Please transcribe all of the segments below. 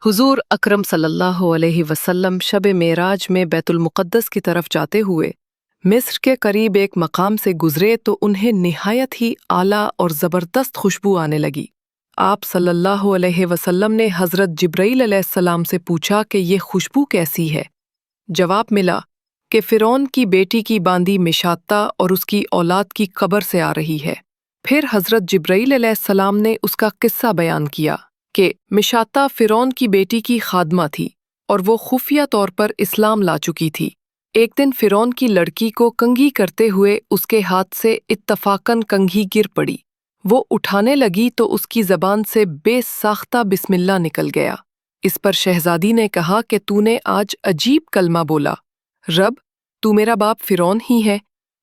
हुजूर अकरम सल्लल्लाहु अलैहि वसल्लम शब मेराज में बैतुल मुक़द्दस की तरफ जाते हुए मिस्र के करीब एक मकाम से गुजरे तो उन्हें निहायत ही आला और ज़बरदस्त खुशबू आने लगी। आप सल्लल्लाहु अलैहि वसल्लम ने हज़रत जिब्राईल अलैहिस्सलाम से पूछा कि ये खुशबू कैसी है। जवाब मिला कि फ़िरौन की बेटी की बांदी मिशाता और उसकी औलाद की कब्र से आ रही है। फिर हज़रत जिब्राईल अलैहिस्सलाम ने उसका किस्सा बयान किया कि मिशाता फ़िरौन की बेटी की खादमा थी और वो खुफिया तौर पर इस्लाम ला चुकी थी। एक दिन फ़िरौन की लड़की को कंघी करते हुए उसके हाथ से इत्तफाकन कंघी गिर पड़ी। वो उठाने लगी तो उसकी ज़बान से बेसाख्ता बिस्मिल्लाह निकल गया। इस पर शहजादी ने कहा कि तूने आज अजीब कलमा बोला, रब तू मेरा बाप फ़िरौन ही है,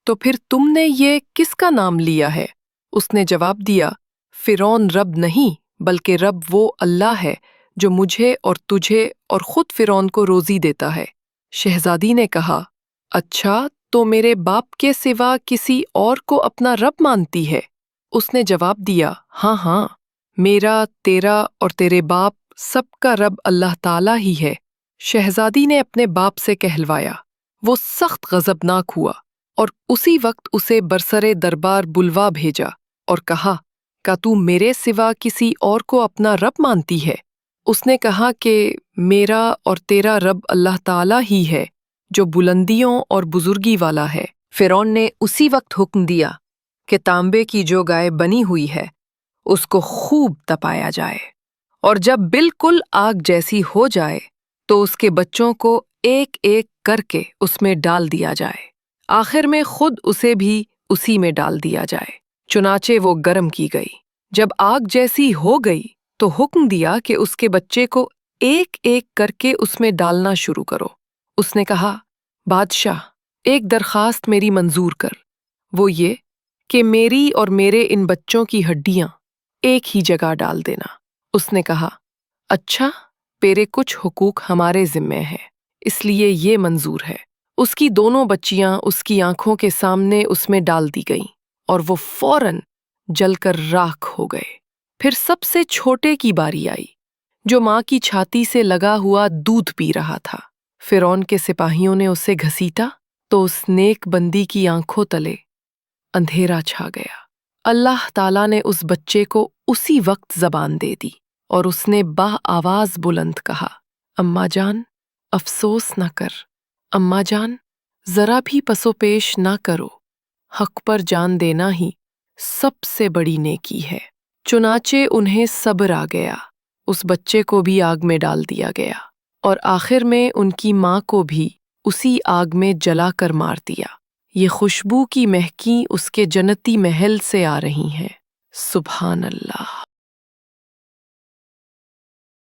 तो फिर तुमने ये किसका नाम लिया है? उसने जवाब दिया, फ़िरौन रब नहीं बल्कि रब वो अल्लाह है जो मुझे और तुझे और खुद फ़िरौन को रोज़ी देता है। शहजादी ने कहा, अच्छा तो मेरे बाप के सिवा किसी और को अपना रब मानती है? उसने जवाब दिया, हाँ हाँ, मेरा, तेरा और तेरे बाप सबका रब अल्लाह ताला ही है। शहजादी ने अपने बाप से कहलवाया। वो सख्त गज़बनाक हुआ और उसी वक्त उसे बरसरे दरबार बुलवा भेजा और कहा, क्या तू मेरे सिवा किसी और को अपना रब मानती है? उसने कहा कि मेरा और तेरा रब अल्लाह ताला ही है जो बुलंदियों और बुजुर्गी वाला है। फ़िरौन ने उसी वक्त हुक्म दिया कि तांबे की जो गाय बनी हुई है उसको खूब तपाया जाए और जब बिल्कुल आग जैसी हो जाए तो उसके बच्चों को एक एक करके उसमें डाल दिया जाए। आखिर में खुद उसे भी उसी में डाल दिया जाए। चुनाचे वो गर्म की गई। जब आग जैसी हो गई तो हुक्म दिया कि उसके बच्चे को एक एक करके उसमें डालना शुरू करो। उसने कहा, बादशाह, एक दरखास्त मेरी मंजूर कर, वो ये कि मेरी और मेरे इन बच्चों की हड्डियां एक ही जगह डाल देना। उसने कहा, अच्छा, तेरे कुछ हुकूक हमारे ज़िम्मे हैं, इसलिए ये मंजूर है। उसकी दोनों बच्चियां उसकी आंखों के सामने उसमें डाल दी गईं और वो फौरन जलकर राख हो गए। फिर सबसे छोटे की बारी आई, जो माँ की छाती से लगा हुआ दूध पी रहा था। फ़िरौन के सिपाहियों ने उसे घसीटा तो उस नेक बंदी की आंखों तले अंधेरा छा गया। अल्लाह ताला ने उस बच्चे को उसी वक्त ज़बान दे दी और उसने आवाज़ बुलंद कहा, अम्मा जान, अफसोस न कर। अम्मा जान, ज़रा भी पसोपेश ना करो। हक पर जान देना ही सबसे बड़ी नेकी है। चुनाचे उन्हें सब्र आ गया। उस बच्चे को भी आग में डाल दिया गया और आखिर में उनकी माँ को भी उसी आग में जलाकर मार दिया। ये खुशबू की महकी उसके जन्नती महल से आ रही हैं। सुभान अल्लाह।